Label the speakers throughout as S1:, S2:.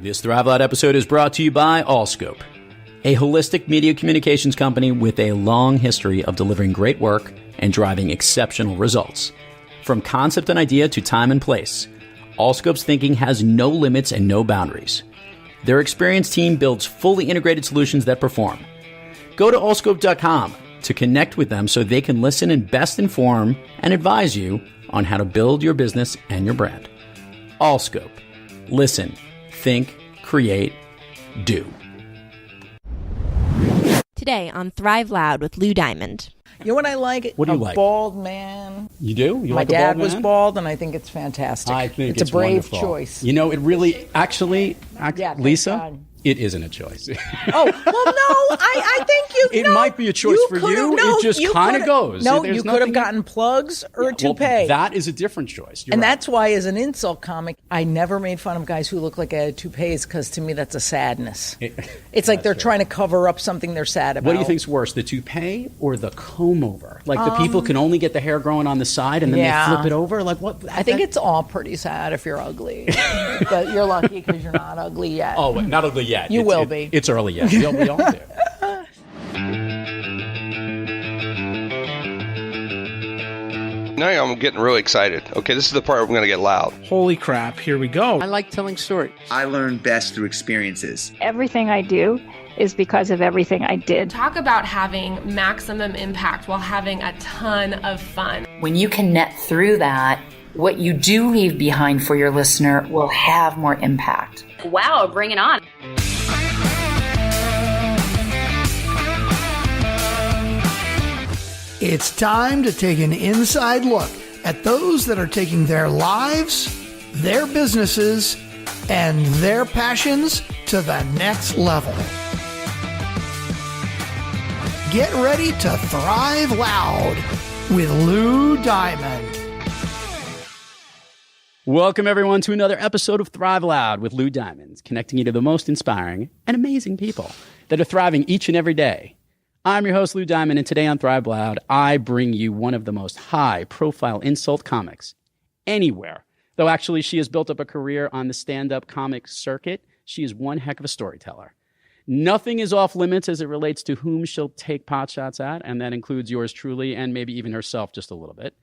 S1: This Thrive Loud episode is brought to you by Allscope, a holistic media communications company with a long history of delivering great work and driving exceptional results. From concept and idea to time and place, Allscope's thinking has no limits and no boundaries. Their experienced team builds fully integrated solutions that perform. Go to allscope.com to connect with them so they can listen and best inform and advise you on how to build your business and your brand. Allscope. Listen, think, create, do.
S2: Today on Thrive Loud with Lou Diamond.
S3: You know what I like?
S1: What do you like?
S3: Bald man.
S1: You do? You
S3: My
S1: like a
S3: dad
S1: bald man?
S3: was bald, and I think it's fantastic.
S1: I think
S3: it's a brave
S1: wonderful.
S3: choice.
S1: You know, it really, actually,
S3: Yeah,
S1: Lisa,
S3: God.
S1: it isn't a choice.
S3: Oh, well, no, I think you.
S1: It might be a choice for you. It just kind of goes.
S3: No,
S1: There's
S3: you could have
S1: nothing-
S3: gotten plugs or a toupee.
S1: Well, that is a different choice. You're
S3: and
S1: right.
S3: that's why, as an insult comic, I never made fun of guys who look like I had toupees, because to me that's a sadness. It's like they're trying to cover up something they're sad about.
S1: What do you think's worse, the toupee or the comb over? Like the people can only get the hair growing on the side and then they flip it over? Like what?
S3: I think it's all pretty sad if you're ugly. But you're lucky because you're not ugly yet.
S1: Oh, wait, not ugly yet.
S3: You will be.
S1: It's early yet. We all do.
S4: Now I'm getting really excited. Okay, this is the part where we're going to get loud.
S5: Holy crap, here we go.
S6: I like telling stories.
S7: I learn best through experiences.
S8: Everything I do is because of everything I did.
S9: Talk about having maximum impact while having a ton of fun.
S10: When you can net through that, what you do leave behind for your listener will have more impact.
S11: Wow, bring it on.
S5: It's time to take an inside look at those that are taking their lives, their businesses, and their passions to the next level. Get ready to thrive loud with Lou Diamond.
S1: Welcome, everyone, to another episode of Thrive Loud with Lou Diamond, connecting you to the most inspiring and amazing people that are thriving each and every day. I'm your host, Lou Diamond, and today on Thrive Loud, I bring you one of the most high-profile insult comics anywhere. Though actually, she has built up a career on the stand-up comic circuit. She is one heck of a storyteller. Nothing is off limits as it relates to whom she'll take potshots at, and that includes yours truly and maybe even herself just a little bit.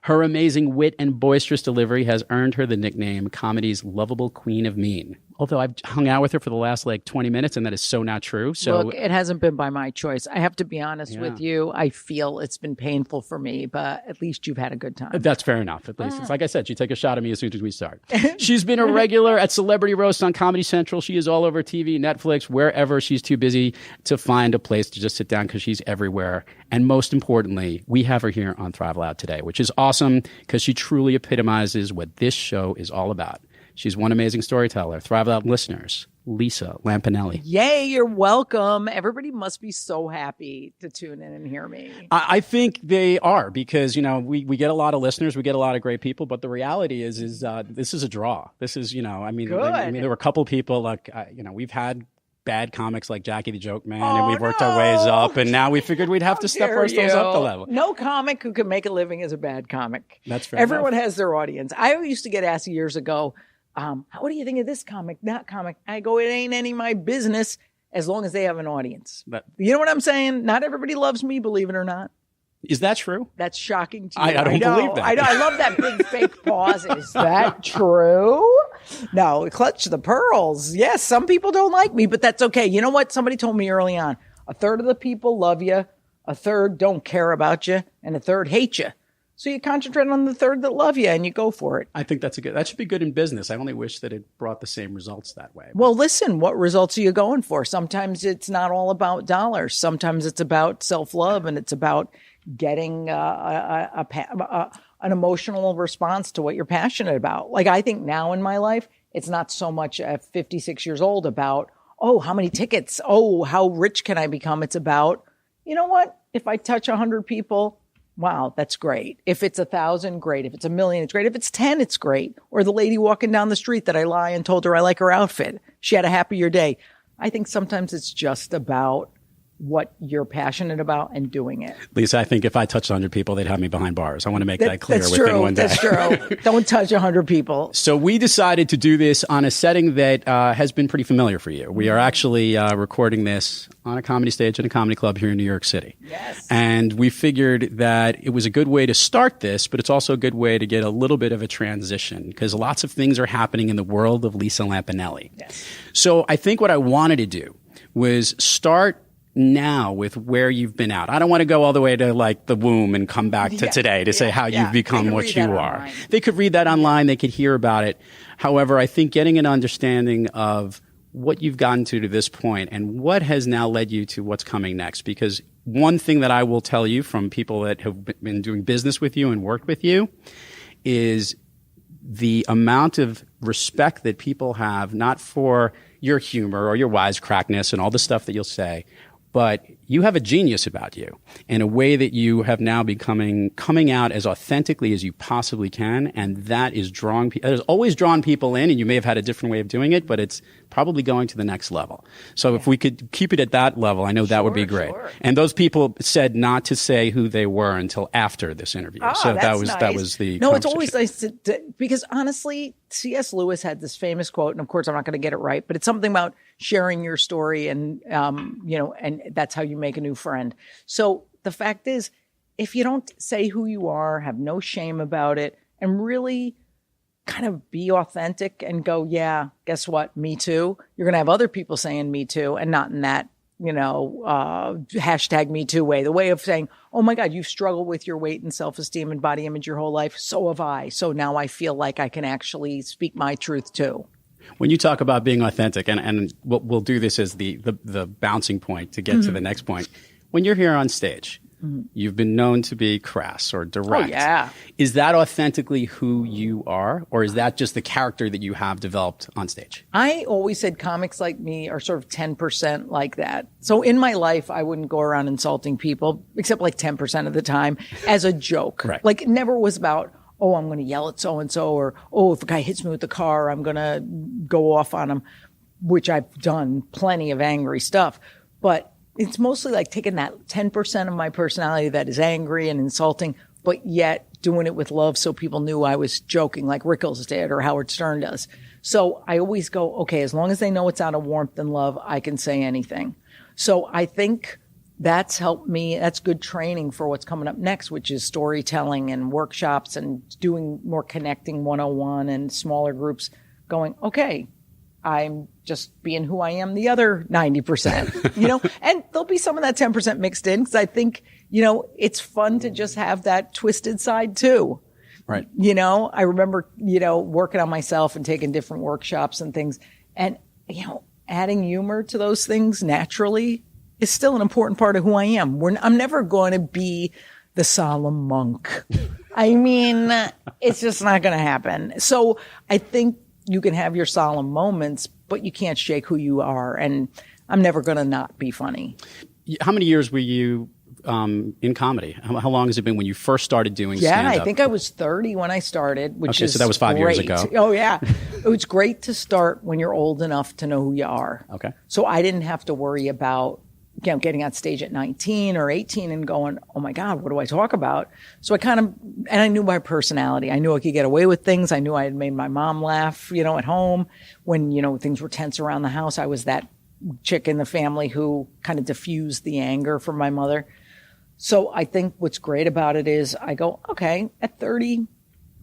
S1: Her amazing wit and boisterous delivery has earned her the nickname comedy's Lovable Queen of Mean. Although I've hung out with her for the last 20 minutes, and that is so not true. So
S3: look, it hasn't been by my choice. I have to be honest with you. I feel it's been painful for me, but at least you've had a good time.
S1: That's fair enough. At least it's like I said, she'd take a shot at me as soon as we start. She's been a regular at Celebrity Roast on Comedy Central. She is all over TV, Netflix, wherever she's too busy to find a place to just sit down because she's everywhere. And most importantly, we have her here on Thrive Loud today, which is awesome because she truly epitomizes what this show is all about. She's one amazing storyteller. Thrive Loud listeners, Lisa Lampanelli.
S3: Yay, you're welcome. Everybody must be so happy to tune in and hear me.
S1: I think they are because, we get a lot of listeners, we get a lot of great people, but the reality is this is a draw. This is, there were a couple people we've had bad comics like Jackie the Joke Man, and we've worked our ways up, and now we figured we'd have to step ourselves up the level.
S3: No comic who can make a living is a bad comic.
S1: That's fair.
S3: Everyone has their audience. I used to get asked years ago, what do you think of this comic, that comic? I go, it ain't any of my business as long as they have an audience. You know what I'm saying? Not everybody loves me, believe it or not.
S1: Is that true?
S3: That's shocking to you.
S1: I don't believe that.
S3: I know. I love that big fake pause. Is that true? No, clutch the pearls. Yes, some people don't like me, but that's okay. You know what? Somebody told me early on, a third of the people love you, a third don't care about you, and a third hate you. So you concentrate on the third that love you and you go for it.
S1: I think that should be good in business. I only wish that it brought the same results that way.
S3: Well, listen, what results are you going for? Sometimes it's not all about dollars. Sometimes it's about self-love, and it's about getting an emotional response to what you're passionate about. Like, I think now in my life, it's not so much at 56 years old about, how many tickets? How rich can I become? It's about, you know what? If I touch 100 people, wow, that's great. If it's 1,000, great. If it's 1,000,000, it's great. If it's 10, it's great. Or the lady walking down the street that I lie and told her I like her outfit. She had a happier day. I think sometimes it's just about what you're passionate about and doing it.
S1: Lisa, I think if I touched 100 people, they'd have me behind bars. I want to make that clear within one day.
S3: That's true. Don't touch 100 people.
S1: So we decided to do this on a setting that has been pretty familiar for you. We are actually recording this on a comedy stage in a comedy club here in New York City.
S3: Yes.
S1: And we figured that it was a good way to start this, but it's also a good way to get a little bit of a transition because lots of things are happening in the world of Lisa Lampanelli.
S3: Yes.
S1: So I think what I wanted to do was start now with where you've been out. I don't want to go all the way to like the womb and come back to today to say how you've become what you are.
S3: Online.
S1: They could read that online. They could hear about it. However, I think getting an understanding of what you've gotten to this point and what has now led you to what's coming next. Because one thing that I will tell you from people that have been doing business with you and worked with you is the amount of respect that people have, not for your humor or your wisecrackness and all the stuff that you'll say, but you have a genius about you in a way that you have now coming out as authentically as you possibly can. And that is that has always drawn people in, and you may have had a different way of doing it, but it's probably going to the next level. So if we could keep it at that level, I know that would be great.
S3: Sure.
S1: And those people said not to say who they were until after this interview. So that was the
S3: No, it's always nice to because honestly, C.S. Lewis had this famous quote, and of course I'm not going to get it right, but it's something about sharing your story and and that's how you make a new friend. So the fact is, if you don't say who you are, have no shame about it, and really kind of be authentic and go, yeah, guess what? Me too. You're going to have other people saying me too, and not in that, hashtag me too way. The way of saying, oh my God, you've struggled with your weight and self-esteem and body image your whole life. So have I. So now I feel like I can actually speak my truth too.
S1: When you talk about being authentic, and we'll do this as the bouncing point to get to the next point. When you're here on stage, you've been known to be crass or direct.
S3: Oh, yeah.
S1: Is that authentically who you are, or is that just the character that you have developed on stage?
S3: I always said comics like me are sort of 10% like that. So in my life, I wouldn't go around insulting people, except like 10% of the time, as a joke.
S1: Right.
S3: Like it never was about, oh, I'm going to yell at so-and-so, or, oh, if a guy hits me with the car, I'm going to go off on him, which I've done plenty of angry stuff. But it's mostly like taking that 10% of my personality that is angry and insulting, but yet doing it with love so people knew I was joking like Rickles did or Howard Stern does. So I always go, okay, as long as they know it's out of warmth and love, I can say anything. So I think that's helped me. That's good training for what's coming up next, which is storytelling and workshops and doing more connecting 101 and smaller groups going, okay, I'm just being who I am the other 90%, and there'll be some of that 10% mixed in because I think, it's fun to just have that twisted side too.
S1: Right.
S3: I remember, working on myself and taking different workshops and things and, adding humor to those things naturally is still an important part of who I am. I'm never going to be the solemn monk. I mean, it's just not going to happen. So I think you can have your solemn moments, but you can't shake who you are. And I'm never going to not be funny.
S1: How many years were you in comedy? How long has it been when you first started doing stand-up?
S3: I think I was 30 when I started, which is
S1: so that was 5 years
S3: great.
S1: ago.
S3: Oh, yeah. It was great to start when you're old enough to know who you are.
S1: Okay.
S3: So I didn't have to worry about getting on stage at 19 or 18 and going, oh my God, what do I talk about? So and I knew my personality. I knew I could get away with things. I knew I had made my mom laugh, at home when, things were tense around the house. I was that chick in the family who kind of diffused the anger from my mother. So I think what's great about it is I go, okay, at 30,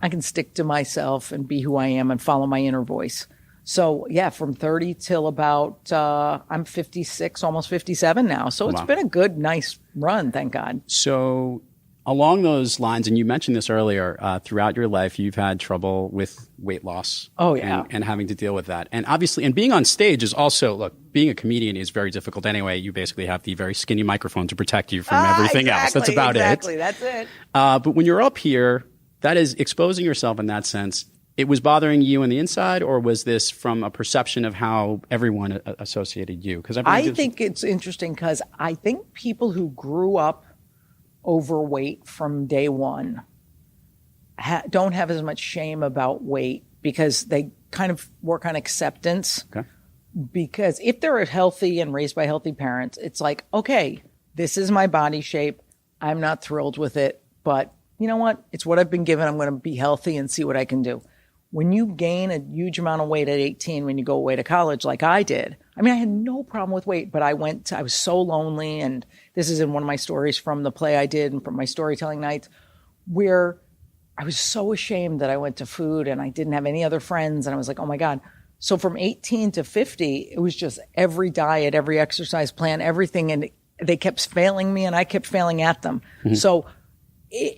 S3: I can stick to myself and be who I am and follow my inner voice. So yeah, from 30 till about, I'm 56, almost 57 now. So it's been a good, nice run, thank God.
S1: So along those lines, and you mentioned this earlier, throughout your life, you've had trouble with weight loss.
S3: Oh, yeah.
S1: And having to deal with that. And obviously, and being on stage is also, look, being a comedian is very difficult anyway. You basically have the very skinny microphone to protect you from everything else. That's about it.
S3: Exactly, that's it.
S1: But when you're up here, that is exposing yourself in that sense. It was bothering you on the inside, or was this from a perception of how everyone associated you? Because
S3: I think it's interesting because I think people who grew up overweight from day one don't have as much shame about weight because they kind of work on acceptance.
S1: Okay.
S3: Because if they're healthy and raised by healthy parents, it's like, okay, this is my body shape. I'm not thrilled with it, but you know what? It's what I've been given. I'm going to be healthy and see what I can do. When you gain a huge amount of weight at 18, when you go away to college, like I did, I mean, I had no problem with weight, but I was so lonely. And this is in one of my stories from the play I did and from my storytelling nights, where I was so ashamed that I went to food and I didn't have any other friends. And I was like, oh my God. So from 18 to 50, it was just every diet, every exercise plan, everything. And they kept failing me and I kept failing at them. So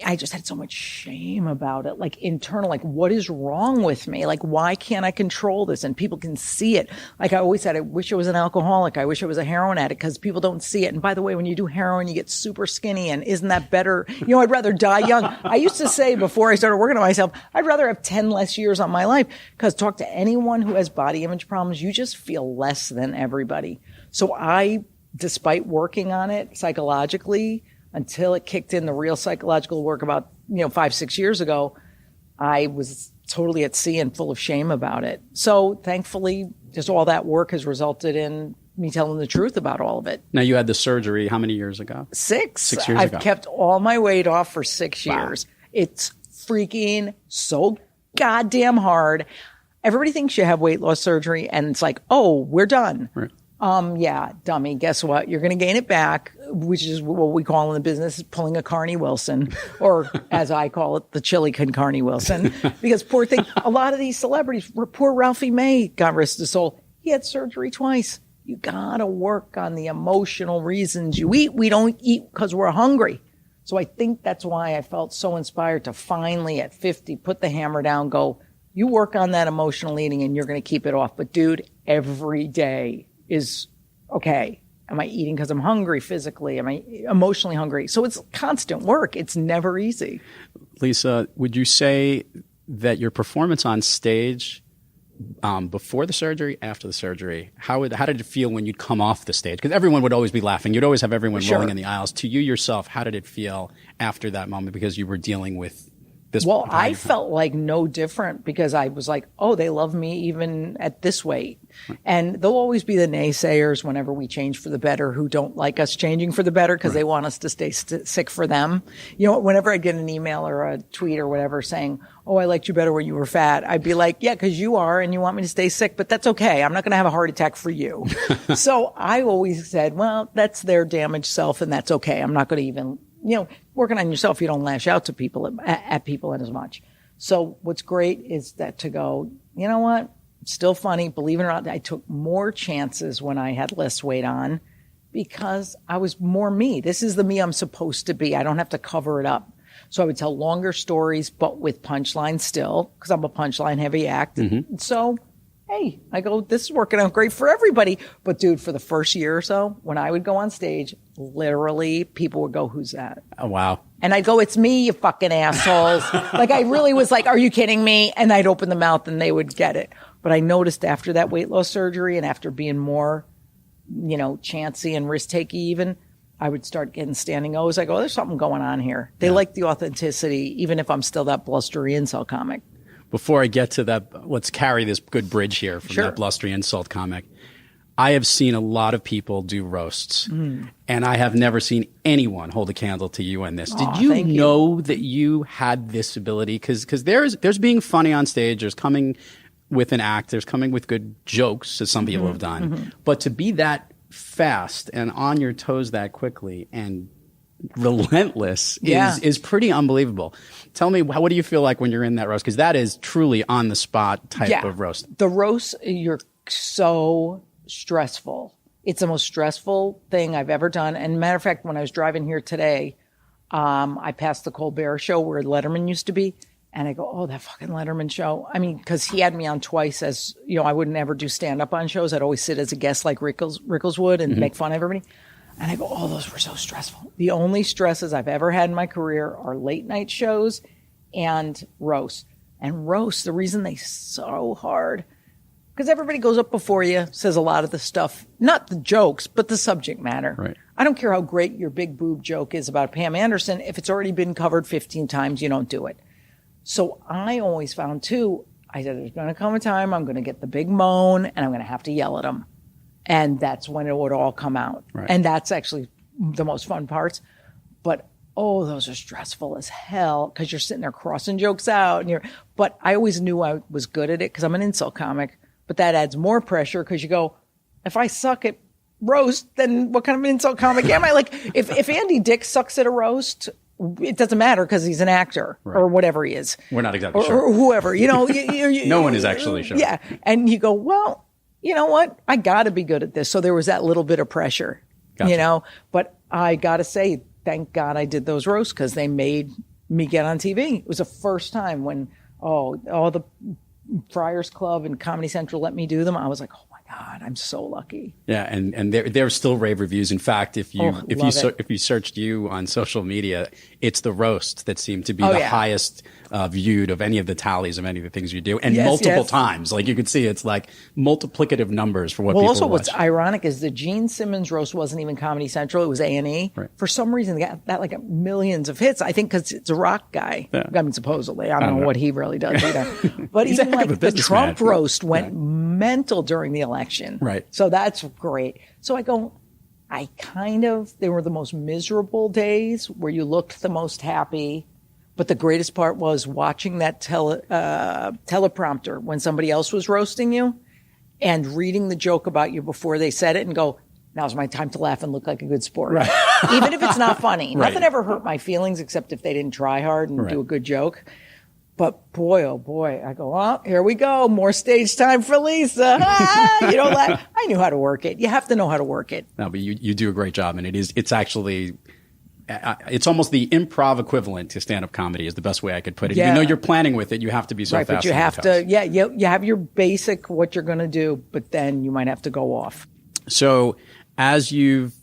S3: I just had so much shame about it, like internal, like what is wrong with me? Like, why can't I control this? And people can see it. Like I always said, I wish I was an alcoholic. I wish I was a heroin addict because people don't see it. And by the way, when you do heroin, you get super skinny. And isn't that better? You know, I'd rather die young. I used to say before I started working on myself, I'd rather have 10 less years on my life because talk to anyone who has body image problems, you just feel less than everybody. So despite working on it psychologically, until it kicked in the real psychological work about, 5-6 years ago, I was totally at sea and full of shame about it. So thankfully, just all that work has resulted in me telling the truth about all of it.
S1: Now, you had the surgery how many years ago?
S3: 6.
S1: 6 years ago.
S3: I've kept all my weight off for 6 years. It's freaking so goddamn hard. Everybody thinks you have weight loss surgery and it's like, oh, we're done.
S1: Right.
S3: Yeah, dummy, guess what? You're going to gain it back, which is what we call in the business pulling a Carney Wilson, or as I call it, the chili con Carney Wilson. Because poor thing, a lot of these celebrities, poor Ralphie May, God rest his soul, he had surgery twice. You got to work on the emotional reasons you eat. We don't eat because we're hungry. So I think that's why I felt so inspired to finally at 50 put the hammer down, go, you work on that emotional eating and you're going to keep it off. But dude, every day is okay. Am I eating because I'm hungry physically? Am I emotionally hungry? So it's constant work. It's never easy.
S1: Lisa, would you say that your performance on stage before the surgery, after the surgery, how did it feel when you'd come off the stage? Because everyone would always be laughing. You'd always have everyone rolling in the aisles. To you yourself, how did it feel after that moment? Because you were dealing with this.
S3: Well, I felt like no different because I was like, oh, they love me even at this weight. And there'll always be the naysayers whenever we change for the better who don't like us changing for the better because they want us to stay sick for them. Whenever I get an email or a tweet or whatever saying, oh, I liked you better when you were fat, I'd be like, yeah, because you are and you want me to stay sick, but that's okay. I'm not going to have a heart attack for you. So I always said, well, that's their damaged self and that's okay. I'm not going to even, working on yourself, you don't lash out to people at people as much. So what's great is that to go, you know what? It's still funny. Believe it or not, I took more chances when I had less weight on because I was more me. This is the me I'm supposed to be. I don't have to cover it up. So I would tell longer stories, but with punchlines still, because I'm a punchline heavy act. Mm-hmm. So, hey, I go, this is working out great for everybody. But dude, for the first year or so, when I would go on stage, literally people would go, who's that?
S1: Oh, wow.
S3: And I'd go, it's me, you fucking assholes. Like I really was like, are you kidding me? And I'd open the mouth and they would get it. But I noticed after that weight loss surgery and after being more, chancy and risk-takey even, I would start getting standing O's. I go, there's something going on here. They like the authenticity, even if I'm still that blustery insult comic.
S1: Before I get to that, let's carry this good bridge here from that blustery insult comic. I have seen a lot of people do roasts, and I have never seen anyone hold a candle to you in this. Did you know that you had this ability? Because there's being funny on stage, there's coming with an act, there's coming with good jokes, as some people have done. Mm-hmm. But to be that fast and on your toes that quickly and relentless is pretty unbelievable. Tell me, what do you feel like when you're in that roast? Because that is truly on the spot type of roast.
S3: The roast, you're so stressful. It's the most stressful thing I've ever done. And matter of fact, when I was driving here today, I passed the Colbert show where Letterman used to be. And I go, oh, that fucking Letterman show. I mean, because he had me on twice as, I wouldn't ever do stand-up on shows. I'd always sit as a guest like Rickles would and make fun of everybody. And I go, oh, those were so stressful. The only stresses I've ever had in my career are late night shows and roast. And roast, the reason they're so hard, because everybody goes up before you, says a lot of the stuff, not the jokes, but the subject matter.
S1: Right.
S3: I don't care how great your big boob joke is about Pam Anderson. If it's already been covered 15 times, you don't do it. So I always found, too, I said, there's going to come a time I'm going to get the big moan and I'm going to have to yell at them. And that's when it would all come out.
S1: Right.
S3: And that's actually the most fun parts. But, oh, those are stressful as hell because you're sitting there crossing jokes out. But I always knew I was good at it because I'm an insult comic. But that adds more pressure because you go, if I suck at roast, then what kind of an insult comic am I? Like, if Andy Dick sucks at a roast, it doesn't matter because he's an actor or whatever he is.
S1: We're not exactly sure.
S3: Or whoever,
S1: No one is actually sure.
S3: Yeah. And you go, well, you know what? I got to be good at this. So there was that little bit of pressure,
S1: Gotcha.
S3: But I got to say, thank God I did those roasts because they made me get on TV. It was the first time when, all the Friars Club and Comedy Central let me do them. I was like, oh my God, I'm so lucky.
S1: Yeah, and there are still rave reviews. In fact, if you searched you on social media, it's the roast that seemed to be the highest viewed of any of the tallies of any of the things you do, and multiple times. Like you could see, it's like multiplicative numbers for what people
S3: also,
S1: watch.
S3: what's ironic is the Gene Simmons roast wasn't even Comedy Central; it was A&E.
S1: Right.
S3: For some reason, they got that like millions of hits. I think because it's a rock guy. Yeah. I mean, supposedly, I don't know what he really does either. But even like the Trump roast went mental during the election.
S1: Right.
S3: So that's great. So I go, they were the most miserable days where you looked the most happy. But the greatest part was watching that teleprompter when somebody else was roasting you and reading the joke about you before they said it and go, now's my time to laugh and look like a good sport. Right. Even if it's not funny. Right. Nothing ever hurt my feelings except if they didn't try hard and do a good joke. But boy, oh boy, I go, oh, here we go. More stage time for Lisa. I knew how to work it. You have to know how to work it.
S1: No, but you do a great job. And it's actually, it's almost the improv equivalent to stand-up comedy is the best way I could put it. Yeah. Even though you're planning with it, you have to be so fast.
S3: But you have to, you have your basic, what you're going to do, but then you might have to go off.
S1: So as you've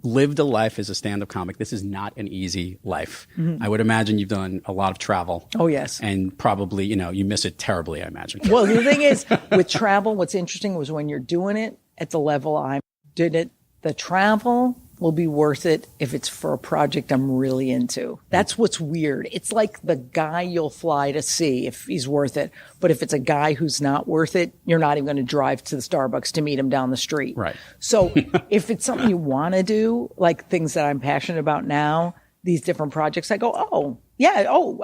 S1: lived a life as a stand-up comic, this is not an easy life. Mm-hmm. I would imagine you've done a lot of travel.
S3: Oh, yes.
S1: And probably, you miss it terribly, I imagine.
S3: Well, the thing is, with travel, what's interesting was when you're doing it at the level I did it, the travel will be worth it if it's for a project I'm really into. That's what's weird. It's like the guy you'll fly to see if he's worth it. But if it's a guy who's not worth it, you're not even going to drive to the Starbucks to meet him down the street.
S1: Right.
S3: So if it's something you want to do, like things that I'm passionate about now, these different projects, I go, I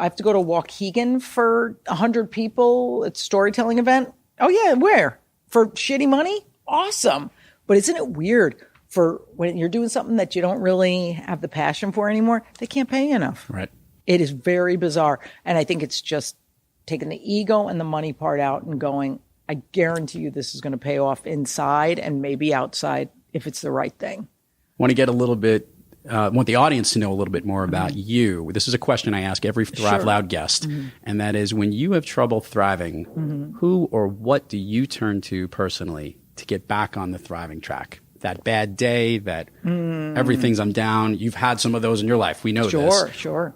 S3: have to go to Waukegan for 100 people at a storytelling event. Oh yeah, where? For shitty money? Awesome. But isn't it weird? For when you're doing something that you don't really have the passion for anymore, they can't pay you enough.
S1: Right.
S3: It is very bizarre. And I think it's just taking the ego and the money part out and going, I guarantee you this is going to pay off inside and maybe outside if it's the right thing.
S1: Want to get a little bit, want the audience to know a little bit more about you. This is a question I ask every Thrive Loud guest. Mm-hmm. And that is, when you have trouble thriving, who or what do you turn to personally to get back on the thriving track? That bad day, that everything's I'm down. You've had some of those in your life. We know this.
S3: Sure.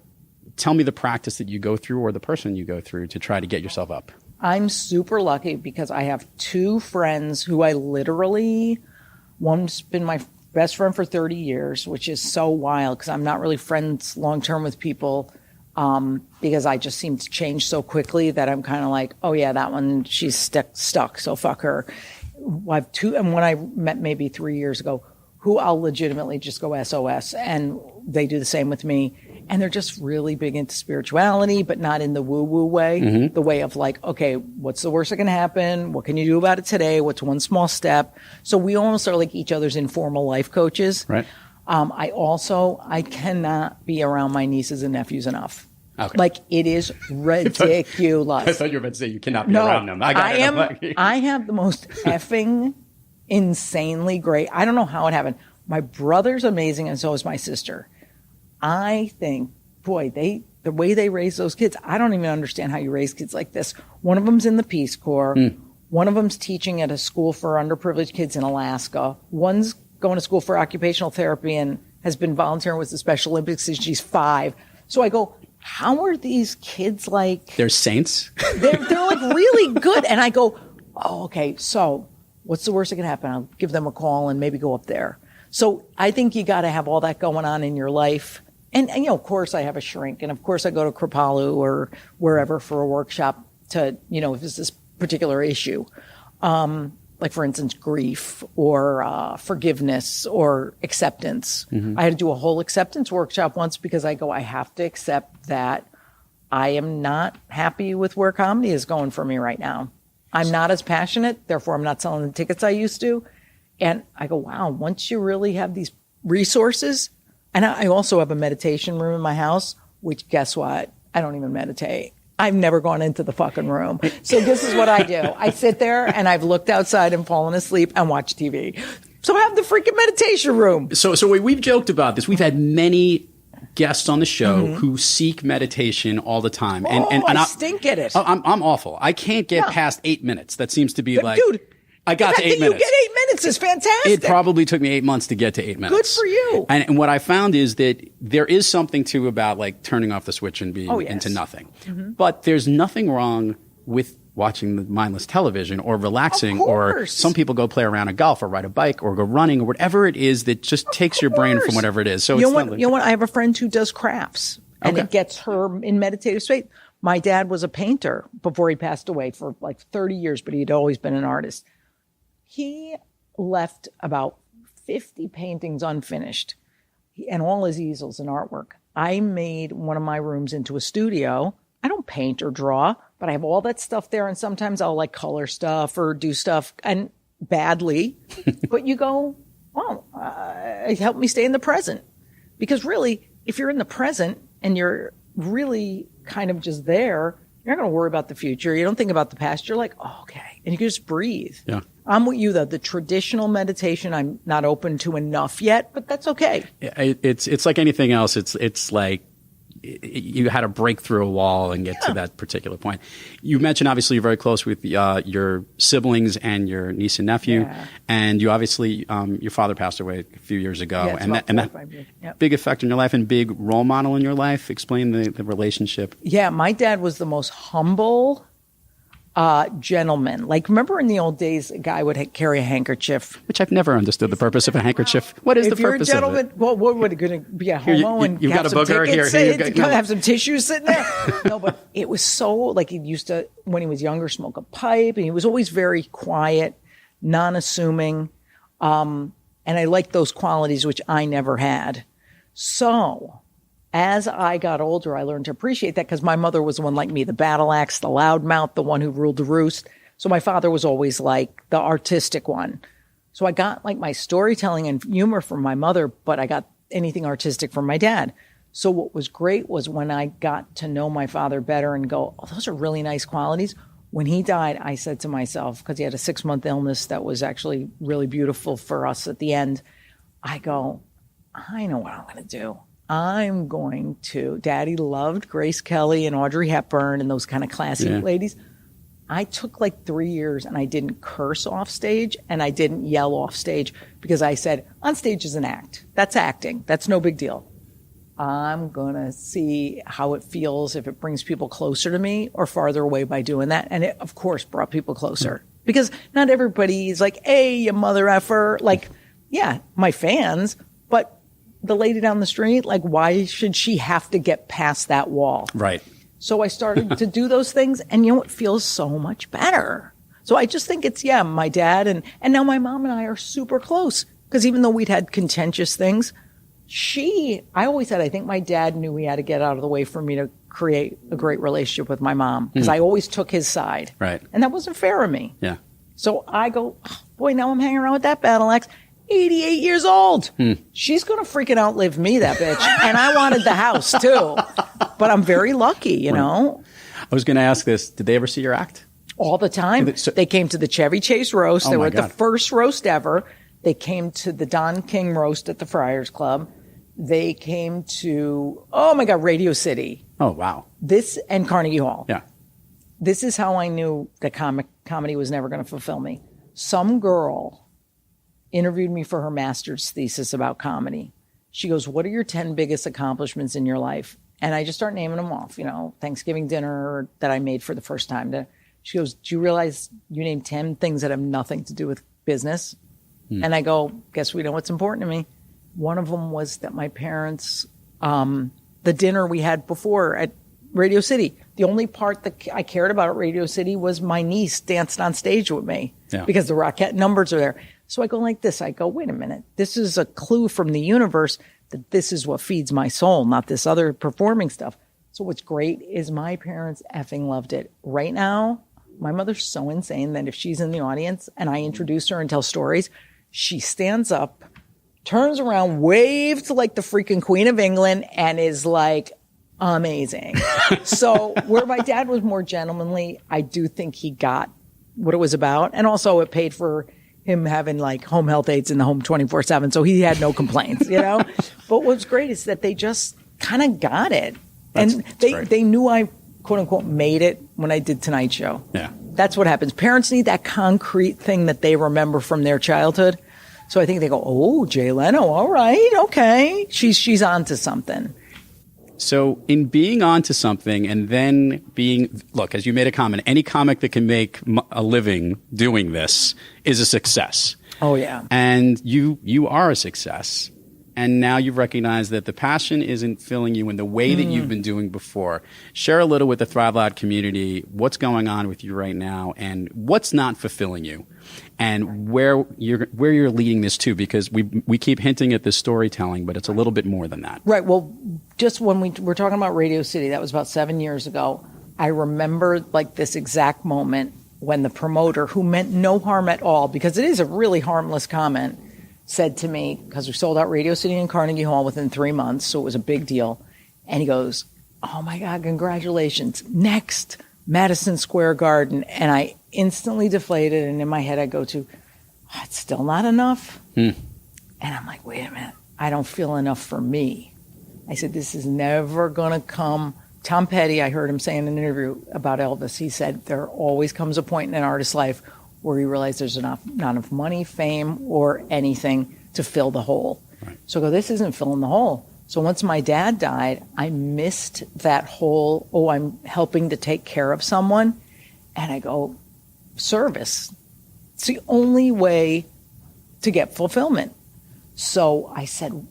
S1: Tell me the practice that you go through or the person you go through to try to get yourself up.
S3: I'm super lucky because I have two friends who one's been my best friend for 30 years, which is so wild because I'm not really friends long-term with people because I just seem to change so quickly that I'm kind of like, oh yeah, that one, she's stuck, so fuck her. I have two, and when I met maybe 3 years ago, who I'll legitimately just go SOS, and they do the same with me. And they're just really big into spirituality, but not in the woo-woo way, the way of like, okay, what's the worst that can happen? What can you do about it today? What's one small step? So we almost are like each other's informal life coaches.
S1: Right.
S3: I cannot be around my nieces and nephews enough. Okay. Like, it is ridiculous.
S1: I thought you were about to say you cannot be around them.
S3: I have the most effing insanely great. I don't know how it happened. My brother's amazing, and so is my sister. I think, boy, the way they raise those kids, I don't even understand how you raise kids like this. One of them's in the Peace Corps. One of them's teaching at a school for underprivileged kids in Alaska. One's going to school for occupational therapy and has been volunteering with the Special Olympics since she's 5. So I go, how are these kids like?
S1: They're saints.
S3: They're like really good. And I go, oh, okay, so what's the worst that can happen? I'll give them a call and maybe go up there. So I think you got to have all that going on in your life. And of course I have a shrink. And of course I go to Kripalu or wherever for a workshop to, if it's this particular issue. Like, for instance, grief or forgiveness or acceptance. I had to do a whole acceptance workshop once because I have to accept that I am not happy with where comedy is going for me right now. I'm not as passionate, therefore I'm not selling the tickets I used to. And I go, wow, once you really have these resources, and I also have a meditation room in my house, which guess what? I don't even meditate. I've never gone into the fucking room. So this is what I do. I sit there and I've looked outside and fallen asleep and watched TV. So I have the freaking meditation room.
S1: So we've joked about this. We've had many guests on the show who seek meditation all the time. And
S3: I stink at it.
S1: I'm awful. I can't get past 8 minutes. That seems to be dude, I got to 8 minutes.
S3: You get 8 minutes is fantastic.
S1: It probably took me 8 months to get to 8 minutes.
S3: Good for you.
S1: And what I found is that there is something too about like turning off the switch and being into nothing. But there's nothing wrong with watching the mindless television or relaxing, or some people go play around a golf or ride a bike or go running or whatever it is that just takes your brain from whatever it is. So
S3: you know what? I have a friend who does crafts and it gets her in meditative state. My dad was a painter before he passed away for like 30 years, but he'd always been an artist. He left about 50 paintings unfinished and all his easels and artwork. I made one of my rooms into a studio. I don't paint or draw, but I have all that stuff there. And sometimes I'll like color stuff or do stuff and badly, but you go, well, it helped me stay in the present. Because really, if you're in the present and you're really kind of just there, you're not going to worry about the future. You don't think about the past. You're like, oh, okay. And you can just breathe. Yeah. I'm with you, though. The traditional meditation, I'm not open to enough yet, but that's okay.
S1: It's like anything else. It's like you had to break through a wall and get to that particular point. You mentioned, obviously, you're very close with your siblings and your niece and nephew. And you obviously, your father passed away a few years ago. And that big effect in your life and big role model in your life. Explain the relationship.
S3: Yeah, my dad was the most humble gentleman. Like, remember in the old days, a guy would carry a handkerchief.
S1: Which I've never understood the purpose of a handkerchief. What is the purpose of it? If you're a gentleman,
S3: well, what would it going to be, a homo and
S1: you've
S3: have
S1: got a
S3: some
S1: booger
S3: tickets?
S1: Here
S3: Have some tissues sitting there? No, but it was so, like, he used to, when he was younger, smoke a pipe, and he was always very quiet, non-assuming, and I liked those qualities, which I never had. So as I got older, I learned to appreciate that because my mother was the one like me, the battle axe, the loudmouth, the one who ruled the roost. So my father was always like the artistic one. So I got like my storytelling and humor from my mother, but I got anything artistic from my dad. So what was great was when I got to know my father better and go, oh, those are really nice qualities. When he died, I said to myself, because he had a 6-month illness that was actually really beautiful for us at the end, I go, I know what I'm going to do. I'm going to, Daddy loved Grace Kelly and Audrey Hepburn and those kind of classy ladies. I took like 3 years and I didn't curse off stage and I didn't yell off stage because I said, on stage is an act. That's acting. That's no big deal. I'm going to see how it feels if it brings people closer to me or farther away by doing that. And it, of course, brought people closer because not everybody's like, hey, you mother effer. Like, yeah, my fans, but the lady down the street, like, why should she have to get past that wall?
S1: Right.
S3: So I started to do those things, and you know, it feels so much better. So I just think it's, my dad, and now my mom and I are super close, because even though we'd had contentious things, I always said, I think my dad knew he had to get out of the way for me to create a great relationship with my mom, because I always took his side.
S1: Right.
S3: And that wasn't fair of me.
S1: Yeah.
S3: So I go, oh, boy, now I'm hanging around with that battle axe. 88 years old. She's going to freaking outlive me, that bitch. And I wanted the house, too. But I'm very lucky, you know.
S1: I was going to ask this. Did they ever see your act?
S3: All the time. They came to the Chevy Chase roast.
S1: Oh,
S3: they were at the first roast ever. They came to the Don King roast at the Friars Club. They came to, oh, my God, Radio City.
S1: Oh, wow.
S3: This and Carnegie Hall.
S1: Yeah.
S3: This is how I knew that comedy was never going to fulfill me. Some girl interviewed me for her master's thesis about comedy. She goes, what are your 10 biggest accomplishments in your life? And I just start naming them off, you know, Thanksgiving dinner that I made for the first time. She goes, do you realize you named 10 things that have nothing to do with business? And I go, guess we know what's important to me. One of them was that my parents, the dinner we had before at Radio City. The only part that I cared about at Radio City was my niece danced on stage with me because the Rockette numbers are there. So I go like this. I go, wait a minute. This is a clue from the universe that this is what feeds my soul, not this other performing stuff. So what's great is my parents effing loved it. Right now, my mother's so insane that if she's in the audience and I introduce her and tell stories, she stands up, turns around, waves like the freaking Queen of England, and is like, amazing. So where my dad was more gentlemanly, I do think he got what it was about. And also it paid for him having like home health aides in the home 24/7. So he had no complaints, you know? But what's great is that they just kind of got it. And they knew I, quote unquote, made it when I did Tonight Show.
S1: Yeah.
S3: That's what happens. Parents need that concrete thing that they remember from their childhood. So I think they go, oh, Jay Leno, all right, okay. She's on to something.
S1: So in being onto something and then look, as you made a comment, any comic that can make a living doing this is a success.
S3: Oh, yeah.
S1: And you are a success. And now you've recognized that the passion isn't filling you in the way that you've been doing before. Share a little with the Thrive Loud community. What's going on with you right now and what's not fulfilling you and where you're leading this to, because we keep hinting at this storytelling, but it's a little bit more than that.
S3: Right. Well, just when we were talking about Radio City, that was about 7 years ago. I remember like this exact moment when the promoter, who meant no harm at all, because it is a really harmless comment, said to me, because we sold out Radio City and Carnegie Hall within 3 months, so it was a big deal. And he goes, oh my God, congratulations. Next, Madison Square Garden. And I instantly deflated. And in my head, I go to, oh, it's still not enough. And I'm like, wait a minute. I don't feel enough for me. I said, this is never going to come. Tom Petty, I heard him say in an interview about Elvis, he said, there always comes a point in an artist's life where you realize there's not enough money, fame, or anything to fill the hole. Right. So I go, this isn't filling the hole. So once my dad died, I missed that whole, I'm helping to take care of someone. And I go, service. It's the only way to get fulfillment. So I said,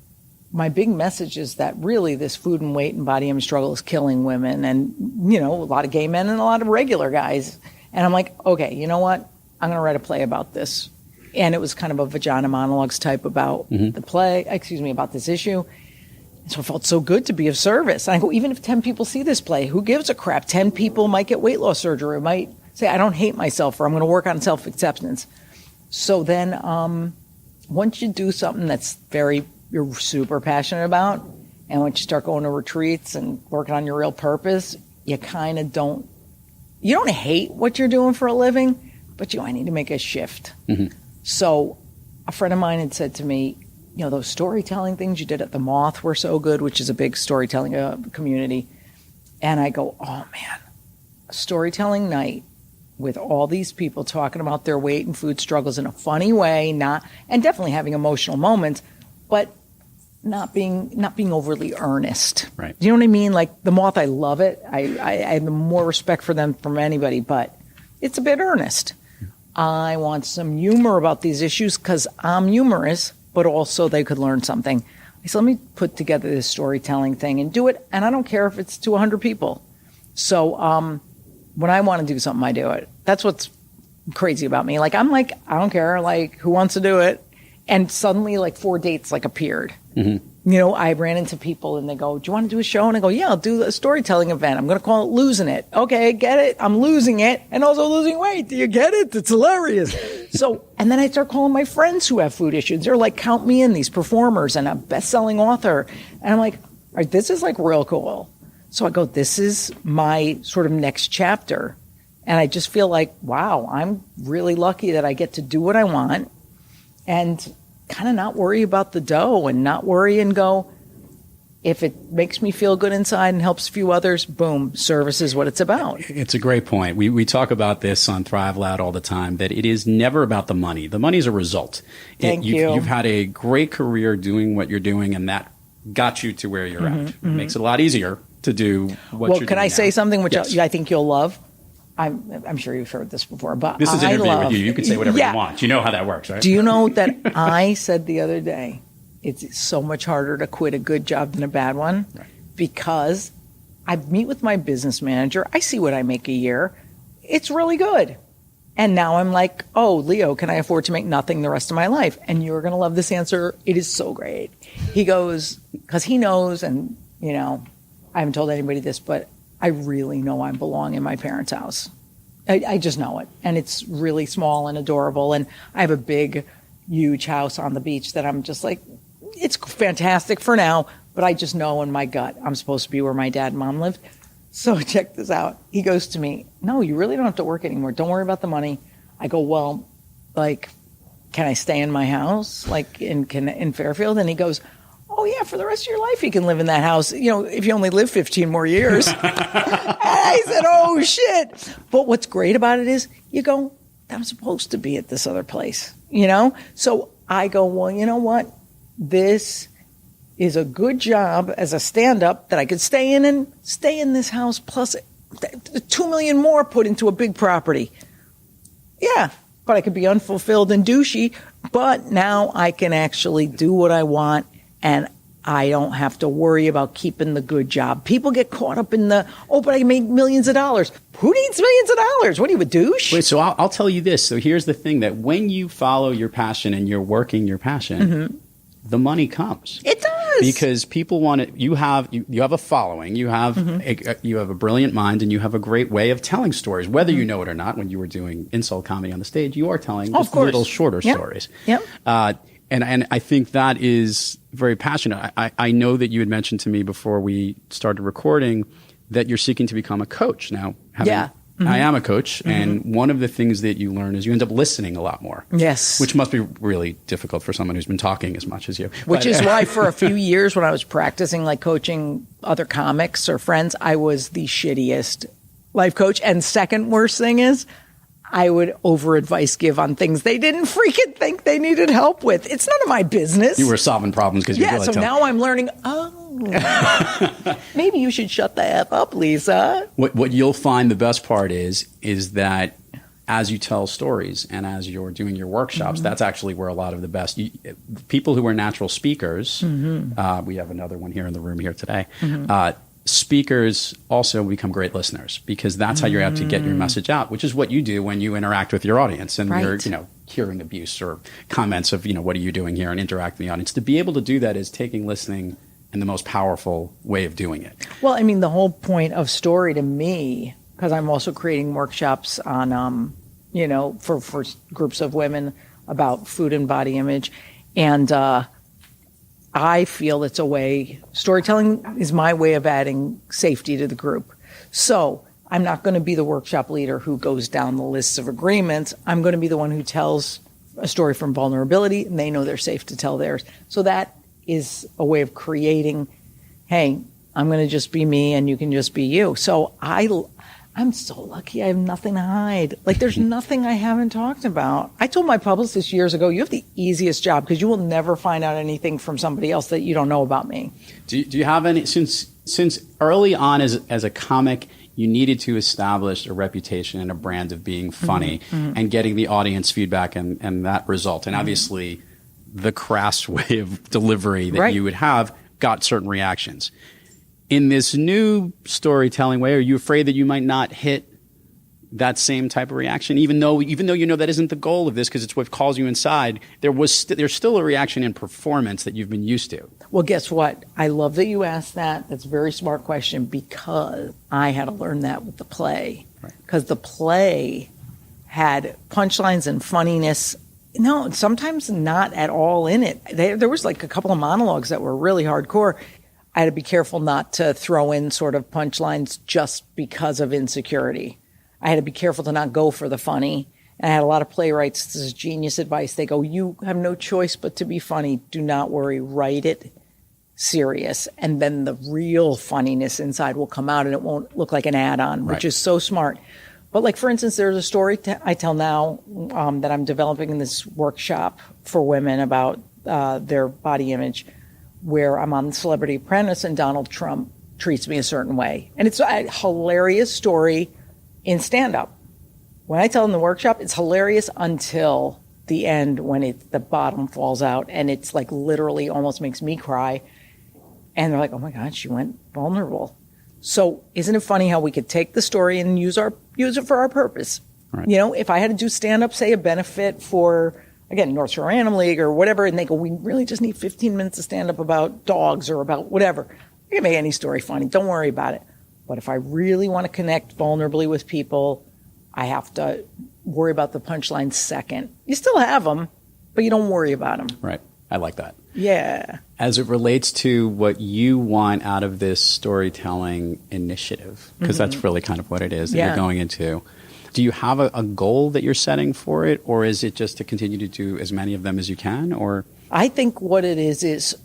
S3: my big message is that really this food and weight and body image struggle is killing women and, you know, a lot of gay men and a lot of regular guys. And I'm like, okay, you know what? I'm going to write a play about this. And it was kind of a vagina monologues type about about this issue. And so it felt so good to be of service. And I go, even if 10 people see this play, who gives a crap? 10 people might get weight loss surgery, might say, I don't hate myself, or I'm going to work on self-acceptance. So then once you do something that's you're super passionate about, and once you start going to retreats and working on your real purpose, you kind of don't hate what you're doing for a living, but I need to make a shift. So a friend of mine had said to me, you know, those storytelling things you did at the Moth were so good, which is a big storytelling community. And I go, oh man, a storytelling night with all these people talking about their weight and food struggles in a funny way, and definitely having emotional moments, but not being overly earnest.
S1: Right.
S3: Do you know what I mean? Like the Moth, I love it. I have more respect for them from anybody, but it's a bit earnest. I want some humor about these issues because I'm humorous, but also they could learn something. I said, let me put together this storytelling thing and do it. And I don't care if it's to 100 people. So when I want to do something, I do it. That's what's crazy about me. Like, I'm like, I don't care. Like, who wants to do it? And suddenly, like, 4 dates, like, appeared. You know, I ran into people and they go, do you want to do a show? And I go, yeah, I'll do a storytelling event. I'm going to call it Losing It. Okay, get it? I'm losing it and also losing weight. Do you get it? It's hilarious. So, and then I start calling my friends who have food issues. They're like, count me in, these performers and a best-selling author. And I'm like, all right, this is like real cool. So I go, this is my sort of next chapter. And I just feel like, wow, I'm really lucky that I get to do what I want and kind of not worry about the dough and not worry and go, if it makes me feel good inside and helps a few others, boom, service is what it's about.
S1: It's a great point. We talk about this on Thrive Loud all the time, that it is never about the money. The money is a result.
S3: Thank you.
S1: You've had a great career doing what you're doing, and that got you to where you're at. It makes it a lot easier to do what you're doing.
S3: Well, can I say something which
S1: Yes.
S3: I think you'll love? I'm sure you've heard this before, but
S1: This is an interview
S3: love,
S1: with you. You can say whatever you want. You know how that works, right?
S3: Do you know that I said the other day, it's so much harder to quit a good job than a bad one?
S1: Right.
S3: Because I meet with my business manager. I see what I make a year. It's really good. And now I'm like, oh, Leo, can I afford to make nothing the rest of my life? And you're going to love this answer. It is so great. He goes, because he knows, and, you know, I haven't told anybody this, but I really know I belong in my parents' house. I just know it. And it's really small and adorable. And I have a big, huge house on the beach that I'm just like, it's fantastic for now, but I just know in my gut I'm supposed to be where my dad and mom lived. So check this out. He goes to me, no, you really don't have to work anymore. Don't worry about the money. I go, well, like, can I stay in my house, like in Fairfield? And he goes, oh, yeah, for the rest of your life you can live in that house, you know, if you only live 15 more years. And I said, oh, shit. But what's great about it is you go, I'm supposed to be at this other place, you know? So I go, well, you know what? This is a good job as a stand-up that I could stay in this house, plus 2 million more put into a big property. Yeah, but I could be unfulfilled and douchey, but now I can actually do what I want, and I don't have to worry about keeping the good job. People get caught up in but I made millions of dollars. Who needs millions of dollars? What are you, a douche?
S1: Wait, so I'll tell you this. So here's the thing, that when you follow your passion and you're working your passion, the money comes.
S3: It does.
S1: Because people want it. You have a following. You have you have a brilliant mind, and you have a great way of telling stories. Whether you know it or not, when you were doing insult comedy on the stage, you are telling just little shorter stories.
S3: Yep.
S1: And I think that is very passionate. I know that you had mentioned to me before we started recording that you're seeking to become a coach now. I am a coach, and one of the things that you learn is you end up listening a lot more.
S3: Yes.
S1: Which must be really difficult for someone who's been talking as much as you.
S3: Which is why for a few years when I was practicing, like coaching other comics or friends, I was the shittiest life coach. And second worst thing is I would over-advice give on things they didn't freaking think they needed help with. It's none of my business.
S1: You were solving problems because you were
S3: so now I'm learning, maybe you should shut the F up, Lisa.
S1: What you'll find the best part is that as you tell stories and as you're doing your workshops, that's actually where a lot of the best people who are natural speakers, we have another one here in the room here today, speakers also become great listeners, because that's how you're able to get your message out, which is what you do when you interact with your audience and you're, hearing abuse or comments of, what are you doing here, and interact with the audience. To be able to do that is taking listening and the most powerful way of doing it.
S3: Well, I mean, the whole point of story to me, because I'm also creating workshops on, for groups of women about food and body image. And I feel it's a way, storytelling is my way of adding safety to the group. So I'm not going to be the workshop leader who goes down the lists of agreements. I'm going to be the one who tells a story from vulnerability, and they know they're safe to tell theirs. So that is a way of creating, hey, I'm going to just be me and you can just be you. So I'm so lucky I have nothing to hide. Like, there's nothing I haven't talked about. I told my publicist years ago, you have the easiest job because you will never find out anything from somebody else that you don't know about me.
S1: Do you have any, since early on as a comic, you needed to establish a reputation and a brand of being funny and getting the audience feedback and that result. And obviously the crass way of delivery that you would have got certain reactions. In this new storytelling way, are you afraid that you might not hit that same type of reaction, even though you know that isn't the goal of this because it's what calls you inside? There's still a reaction in performance that you've been used to.
S3: Well, guess what? I love that you asked that. That's a very smart question, because I had to learn that with the play. Because the play had punchlines and funniness. No, sometimes not at all in it. There was like a couple of monologues that were really hardcore. I had to be careful not to throw in sort of punchlines just because of insecurity. I had to be careful to not go for the funny. And I had a lot of playwrights, this is genius advice. They go, you have no choice but to be funny. Do not worry. Write it serious. And then the real funniness inside will come out and it won't look like an add-on, which is so smart. But like, for instance, there's a story I tell now that I'm developing in this workshop for women about their body image, where I'm on Celebrity Apprentice and Donald Trump treats me a certain way. And it's a hilarious story in stand-up. When I tell in the workshop, it's hilarious until the end when the bottom falls out and it's like literally almost makes me cry. And they're like, oh my God, she went vulnerable. So isn't it funny how we could take the story and use it for our purpose?
S1: Right.
S3: You know, if I had to do stand-up, say a benefit for, again, North Shore Animal League or whatever, and they go, we really just need 15 minutes of stand-up about dogs or about whatever. I can make any story funny. Don't worry about it. But if I really want to connect vulnerably with people, I have to worry about the punchline second. You still have them, but you don't worry about them.
S1: Right. I like that.
S3: Yeah.
S1: As it relates to what you want out of this storytelling initiative, because that's really kind of what it is that you're going into, do you have a goal that you're setting for it, or is it just to continue to do as many of them as you can? Or
S3: I think what it is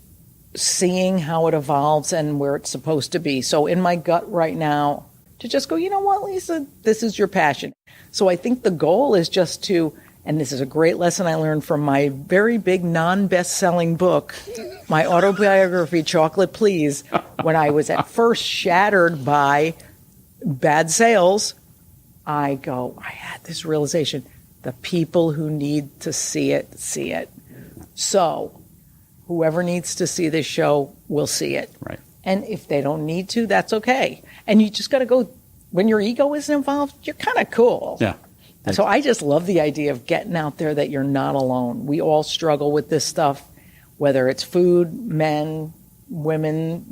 S3: seeing how it evolves and where it's supposed to be. So in my gut right now, to just go, you know what, Lisa, this is your passion. So I think the goal is just to, and this is a great lesson I learned from my very big non-best-selling book, my autobiography, Chocolate Please, when I was at first shattered by bad sales. I had this realization, the people who need to see it, see it. So whoever needs to see this show will see it.
S1: Right.
S3: And if they don't need to, that's okay. And you just got to go, when your ego isn't involved, you're kind of cool.
S1: Yeah.
S3: So I just love the idea of getting out there that you're not alone. We all struggle with this stuff, whether it's food, men, women,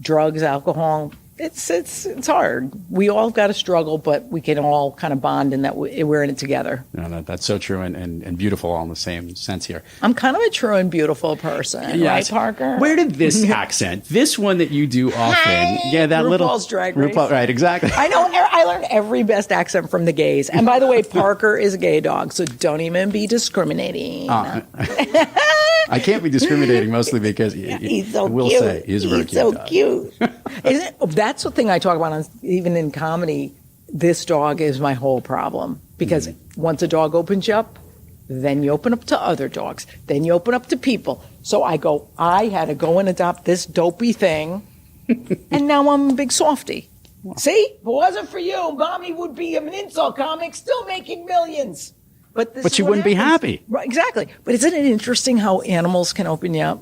S3: drugs, alcohol. It's hard. We all got to struggle, but we can all kind of bond in that we're in it together.
S1: No, that's so true and beautiful all in the same sense here.
S3: I'm kind of a true and beautiful person, right, Parker?
S1: Where did this accent, this one that you do often, that
S3: RuPaul's Drag Race.
S1: right, exactly.
S3: I know. I learned every best accent from the gays. And by the way, Parker is a gay dog, so don't even be discriminating.
S1: I can't be discriminating mostly because
S3: he's so
S1: will
S3: cute.
S1: say he's very cute.
S3: So cute. That's the thing I talk about even in comedy. This dog is my whole problem because once a dog opens you up, then you open up to other dogs, then you open up to people. So I had to go and adopt this dopey thing, and now I'm a big softie. Wow. See, if it wasn't for you, Mommy would be an insult comic, still making millions. But
S1: you wouldn't be happy.
S3: Right, exactly. But isn't it interesting how animals can open you up?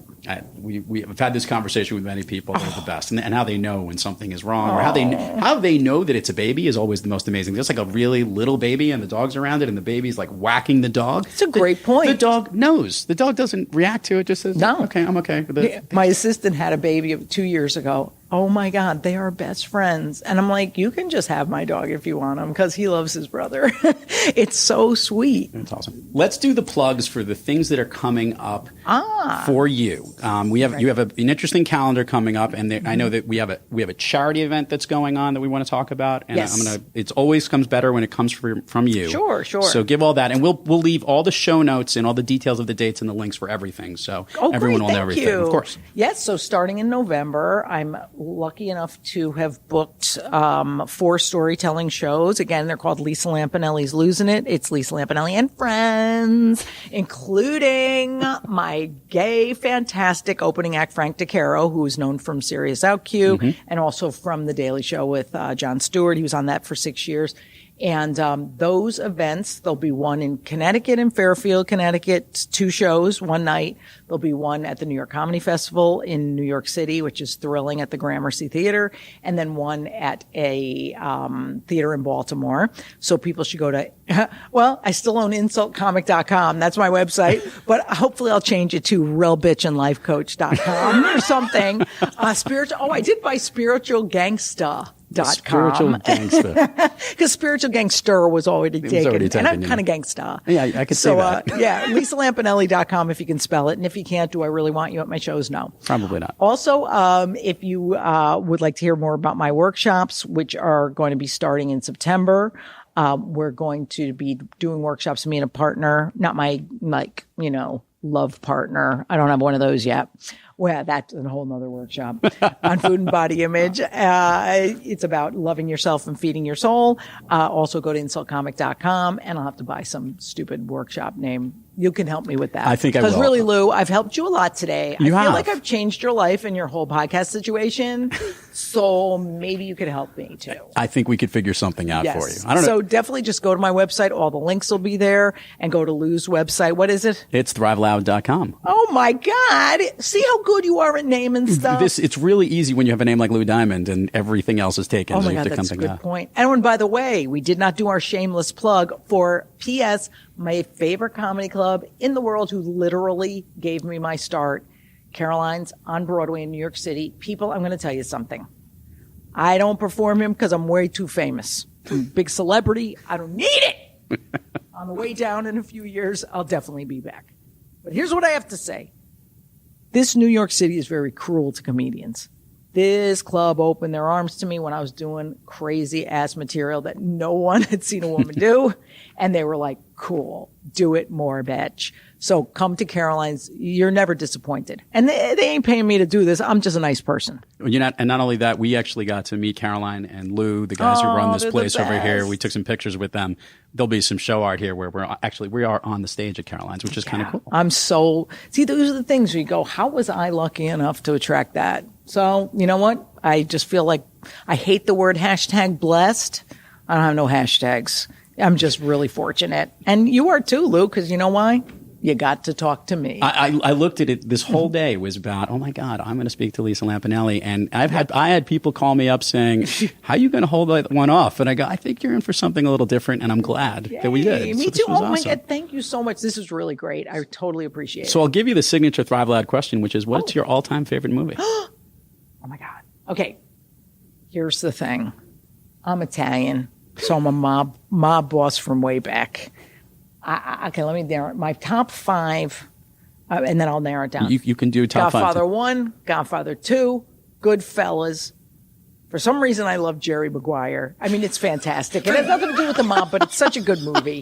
S1: We've had this conversation with many people. They're the best, and how they know when something is wrong, or how they know that it's a baby is always the most amazing. There's like a really little baby, and the dog's around it, and the baby's like whacking the dog.
S3: It's a great point.
S1: The dog knows. The dog doesn't react to it. Just says, "No, okay, I'm okay."
S3: My assistant had a baby 2 years ago. Oh my God, they are best friends. And I'm like, you can just have my dog if you want him because he loves his brother. It's so sweet.
S1: That's awesome. Let's do the plugs for the things that are coming up for you. You have an interesting calendar coming up, and I know that we have a charity event that's going on that we want to talk about. And
S3: yes.
S1: It always comes better when it comes from you.
S3: Sure.
S1: So give all that, and we'll leave all the show notes and all the details of the dates and the links for everything. So everyone will know everything. Of course.
S3: Yes. So starting in November, I'm lucky enough to have booked 4 storytelling shows. Again, they're called Lisa Lampanelli's Losing It. It's Lisa Lampanelli and friends, including my gay, fantastic opening act, Frank DeCaro, who is known from Serious OutQ and also from The Daily Show with Jon Stewart. He was on that for 6 years. And those events, there'll be one in Connecticut, in Fairfield, Connecticut, 2 shows, one night. There'll be one at the New York Comedy Festival in New York City, which is thrilling, at the Gramercy Theater, and then one at a theater in Baltimore. So people should go to, I still own insultcomic.com. That's my website, but hopefully I'll change it to realbitchandlifecoach.com or something. I did buy spiritualgangsta.com.
S1: Spiritual gangster.
S3: Because spiritual gangster was already taken. And I'm kind of gangsta.
S1: Yeah, I could say that.
S3: LisaLampanelli.com if you can spell it. And if you can't, do I really want you at my shows? No.
S1: Probably not.
S3: Also, if you would like to hear more about my workshops, which are going to be starting in September, we're going to be doing workshops, me and a partner, not my, love partner. I don't have one of those yet. Well, that's a whole nother workshop on food and body image. It's about loving yourself and feeding your soul. Also go to insultcomic.com, and I'll have to buy some stupid workshop name. You can help me with that.
S1: I think I will.
S3: Because really, Lou, I've helped you a lot today. I feel
S1: have.
S3: like I've changed your life and your whole podcast situation. So maybe you could help me too.
S1: I think we could figure something out for you. I don't know.
S3: So definitely just go to my website. All the links will be there, and go to Lou's website. What is it?
S1: It's thriveloud.com.
S3: Oh my God. See how good you are at naming stuff.
S1: It's really easy when you have a name like Lou Diamond and everything else is taken.
S3: Oh
S1: so
S3: my
S1: you have
S3: God,
S1: to
S3: that's a
S1: come
S3: good
S1: back.
S3: point. And by the way, we did not do our shameless plug for P.S., my favorite comedy club in the world who literally gave me my start, Caroline's on Broadway in New York City. People, I'm going to tell you something. I don't perform him because I'm way too famous. I'm a big celebrity. I don't need it. On the way down in a few years, I'll definitely be back. But here's what I have to say. This New York City is very cruel to comedians. This club opened their arms to me when I was doing crazy ass material that no one had seen a woman do. And they were like, cool, do it more, bitch. So come to Caroline's. You're never disappointed. And they ain't paying me to do this. I'm just a nice person.
S1: And not only that, we actually got to meet Caroline and Lou, the guys who run this place over here. We took some pictures with them. There'll be some show art here where we are on the stage at Caroline's, which is kind of cool.
S3: See, those are the things where you go, how was I lucky enough to attract that? So, you know what? I just feel like I hate the word hashtag blessed. I don't have no hashtags. I'm just really fortunate. And you are too, Lou, because you know why? You got to talk to me.
S1: I looked at it. This whole day was about, oh my God, I'm going to speak to Lisa Lampanelli. And I had people call me up saying, how are you going to hold that one off? And I go, I think you're in for something a little different. And I'm glad that we did.
S3: Me
S1: so
S3: too.
S1: Oh
S3: my God. Thank you so much. This is really great. I totally appreciate it.
S1: So I'll give you the signature Thrive Loud question, which is, what's your all-time favorite movie?
S3: Oh my God. Okay. Here's the thing. I'm Italian, so I'm a mob boss from way back. Okay, let me narrow it. My top 5, and then I'll narrow it down.
S1: You can do top 5.
S3: Godfather 1, Godfather 2, Goodfellas. For some reason, I love Jerry Maguire. I mean, it's fantastic. It has nothing to do with the mob, but it's such a good movie.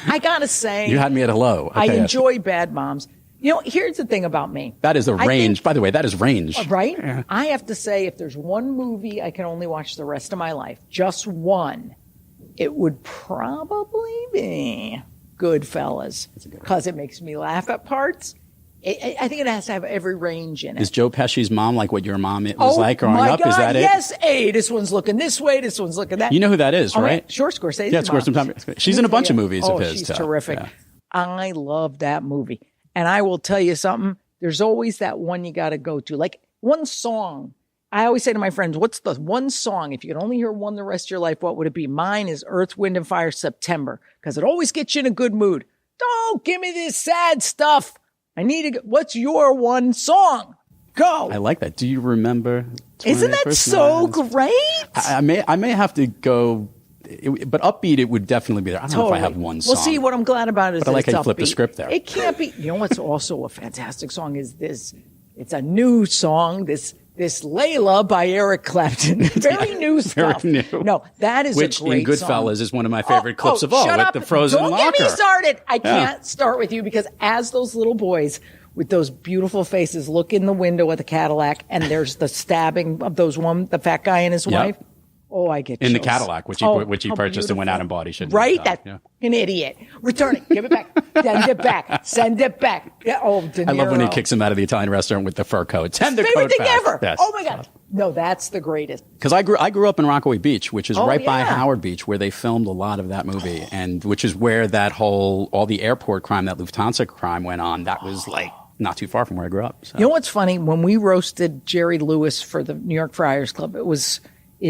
S3: I gotta say,
S1: you had me at hello. Okay,
S3: I enjoy Bad Moms. You know, here's the thing about me.
S1: That is a range. By the way, that is range.
S3: Right?
S1: Yeah.
S3: I have to say, if there's one movie I can only watch the rest of my life, just one, it would probably be Goodfellas, because it makes me laugh at parts. I think it has to have every range in it.
S1: Is Joe Pesci's mom like what your mom was like growing up?
S3: God,
S1: is that
S3: yes.
S1: it?
S3: Hey, this one's looking this way. This one's looking that.
S1: You know who that is, right?
S3: Sure, Scorsese.
S1: Yeah, Scorsese. She's in a bunch of movies of his.
S3: She's terrific. Yeah. I love that movie. And I will tell you something. There's always that one you got to go to. Like one song. I always say to my friends, what's the one song? If you could only hear one the rest of your life, what would it be? Mine is Earth, Wind & Fire, September, because it always gets you in a good mood. Don't give me this sad stuff. What's your one song? Go.
S1: I like that. Do you remember?
S3: Isn't that so great?
S1: I may have to go, but upbeat, it would definitely be there. I don't know if I have one song.
S3: Well, see, what I'm glad about it is
S1: but I like how you
S3: upbeat.
S1: flip the script there.
S3: It can't be. You know what's also a fantastic song is this. It's a new song. This Layla by Eric Clapton. Very new stuff.
S1: Very new.
S3: No, that is
S1: Which
S3: a great
S1: in
S3: song.
S1: Goodfellas is one of my favorite clips of all,
S3: shut
S1: with
S3: up.
S1: the frozen
S3: Don't
S1: locker.
S3: Don't get me started. I can't start with you because as those little boys with those beautiful faces look in the window of the Cadillac and there's the stabbing of the fat guy and his wife. Oh, I get
S1: in
S3: chills.
S1: the Cadillac, which he purchased and went out and bought. He shouldn't.
S3: Right? That an idiot. Return it. Give it back. Send it back. Send it back. Yeah, oh, De Niro.
S1: I love when he kicks him out of the Italian restaurant with the fur coat. Send the
S3: favorite
S1: coat
S3: thing
S1: back.
S3: ever.
S1: Yes.
S3: Oh my God. No, that's the greatest.
S1: Because I grew up in Rockaway Beach, which is right by
S3: yeah.
S1: Howard Beach, where they filmed a lot of that movie, and which is where that all the airport crime, that Lufthansa crime went on. That was like not too far from where I grew up. So.
S3: You know what's funny? When we roasted Jerry Lewis for the New York Friars Club, it was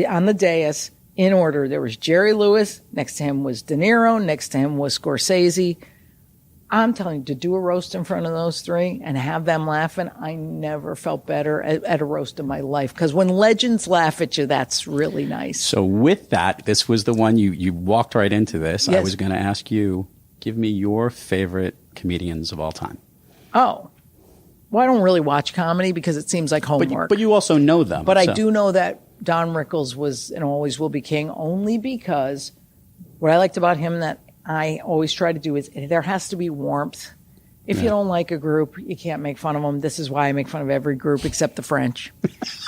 S3: on the dais. In order, there was Jerry Lewis, next to him was De Niro, next to him was Scorsese. I'm telling you, to do a roast in front of those three and have them laughing, I never felt better at a roast in my life. Because when legends laugh at you, that's really nice.
S1: So with that, this was the one you walked right into this.
S3: Yes.
S1: I was going to ask you, give me your favorite comedians of all time.
S3: Oh. Well, I don't really watch comedy because it seems like homework.
S1: But you also know them.
S3: But I do know that Don Rickles was and always will be king only because what I liked about him that I always try to do is there has to be warmth. If you don't like a group, you can't make fun of them. This is why I make fun of every group except the French.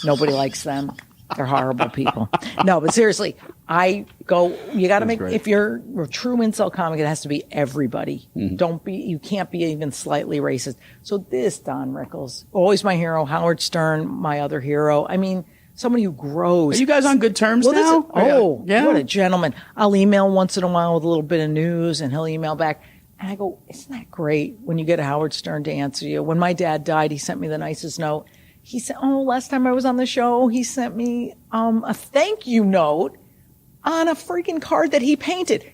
S3: Nobody likes them. They're horrible people. No, but seriously, you got to make, if you're a true insult comic, it has to be everybody. Mm-hmm. You can't be even slightly racist. So this Don Rickles, always my hero, Howard Stern, my other hero. I mean, somebody who grows.
S1: Are you guys on good terms now?
S3: What a gentleman. I'll email once in a while with a little bit of news and he'll email back. And I go, isn't that great when you get Howard Stern to answer you? When my dad died, he sent me the nicest note. He said, last time I was on the show, he sent me a thank you note on a freaking card that he painted.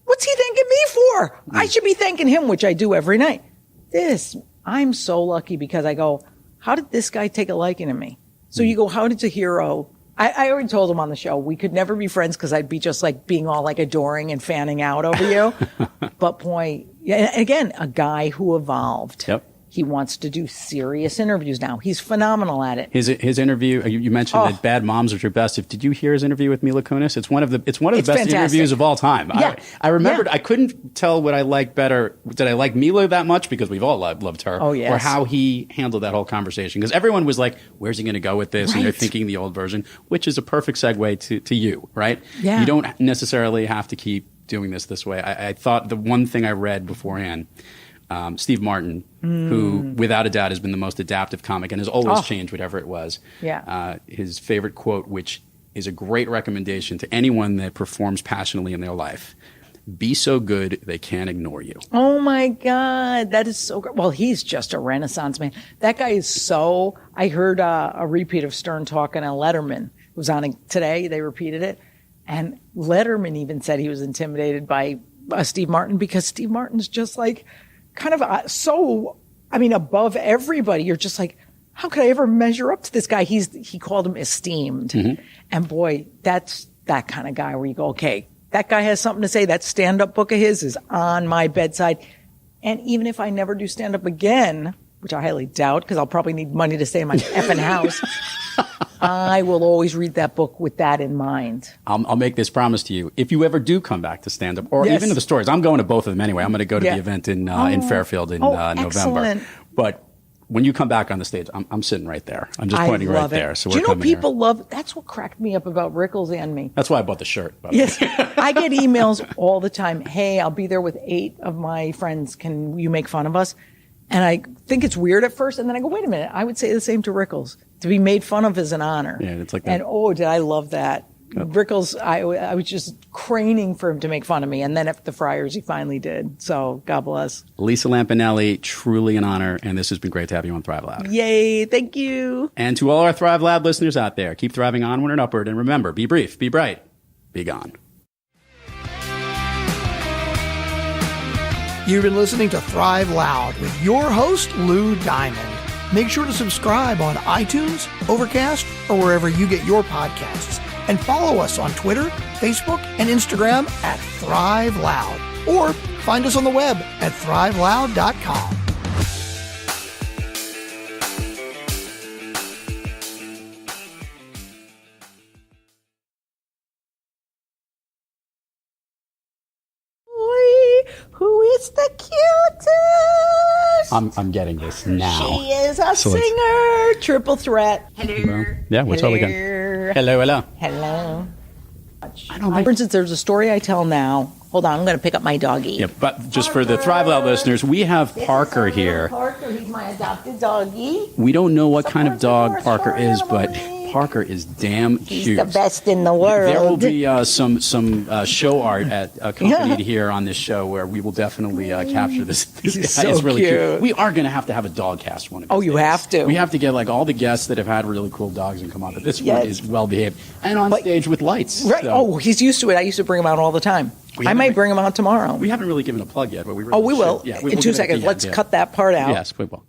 S3: What's he thanking me for? I should be thanking him, which I do every night. I'm so lucky because I go, how did this guy take a liking to me? So you go, how did a hero? I already told him on the show, we could never be friends because I'd be just like being all like adoring and fanning out over you. But boy, yeah, again, a guy who evolved.
S1: Yep.
S3: He wants to do serious interviews now. He's phenomenal at it.
S1: His interview, you mentioned that Bad Moms was your best. Did you hear his interview with Mila Kunis? It's one of the best
S3: fantastic.
S1: interviews of all time.
S3: Yeah.
S1: I remembered, I couldn't tell what I liked better. Did I like Mila that much? Because we've all loved her.
S3: Oh, yes.
S1: Or how he handled that whole conversation. Because everyone was like, where's he going to go with this?
S3: Right.
S1: And they're thinking the old version, which is a perfect segue to you, right?
S3: Yeah.
S1: You don't necessarily have to keep doing this way. I thought the one thing I read beforehand, Steve Martin, who without a doubt has been the most adaptive comic and has always changed whatever it was.
S3: Yeah.
S1: His favorite quote, which is a great recommendation to anyone that performs passionately in their life: be so good they can't ignore you.
S3: Oh my God, that is so great. Well, he's just a Renaissance man. That guy is so. I heard a repeat of Stern talking on Letterman. It was on today. They repeated it, and Letterman even said he was intimidated by Steve Martin because Steve Martin's just like kind of above everybody. You're just like, how could I ever measure up to this guy? He called him esteemed. And boy, that's that kind of guy where you go, okay, that guy has something to say. That stand-up book of his is on my bedside. And even if I never do stand-up again, which I highly doubt because I'll probably need money to stay in my effing house, I will always read that book with that in mind.
S1: I'll make this promise to you. If you ever do come back to stand-up, or even to the stories, I'm going to both of them anyway. I'm going to go to the event in Fairfield in November.
S3: Excellent.
S1: But when you come back on the stage, I'm sitting right there. I'm just pointing right there. So
S3: do you know people
S1: here.
S3: love? That's what cracked me up about Rickles and me.
S1: That's why I bought the shirt.
S3: Yes, I get emails all the time. Hey, I'll be there with 8 of my friends. Can you make fun of us? And I think it's weird at first, and then I go, wait a minute. I would say the same to Rickles. To be made fun of is an honor.
S1: Yeah, it's like that.
S3: And did I love that. Yep. Rickles, I was just craning for him to make fun of me. And then at the Friars, he finally did. So God bless.
S1: Lisa Lampanelli, truly an honor. And this has been great to have you on Thrive Loud.
S3: Yay. Thank you.
S1: And to all our Thrive Loud listeners out there, keep thriving onward and upward. And remember, be brief, be bright, be gone.
S5: You've been listening to Thrive Loud with your host, Lou Diamond. Make sure to subscribe on iTunes, Overcast, or wherever you get your podcasts. And follow us on Twitter, Facebook, and Instagram at Thrive Loud. Or find us on the web at thriveloud.com.
S3: Who is the cutest?
S1: I'm getting this now.
S3: She is a singer. Triple threat.
S1: Hello. Yeah, what's all we got? Hello.
S3: For instance, there's a story I tell now. Hold on, I'm going to pick up my doggy.
S1: Yeah, but just Parker. For the Thrive Loud listeners, we have Parker here.
S3: Parker, he's my adopted doggy.
S1: We don't know what kind of dog Parker is, but Parker is damn cute.
S3: He's the best in the world.
S1: There will be some show art accompanied here on this show where we will definitely capture this. This guy is really cute. We are going to have a dog cast one of these days.
S3: Have to.
S1: We have to get like all the guests that have had really cool dogs and come on. But this one is well behaved and on stage with lights.
S3: Right.
S1: So.
S3: He's used to it. I used to bring him out all the time. I might bring him out tomorrow.
S1: We haven't really given a plug yet, but we really
S3: we will.
S1: should. Yeah,
S3: in 2 seconds. Let's cut that part out.
S1: Yes, we will.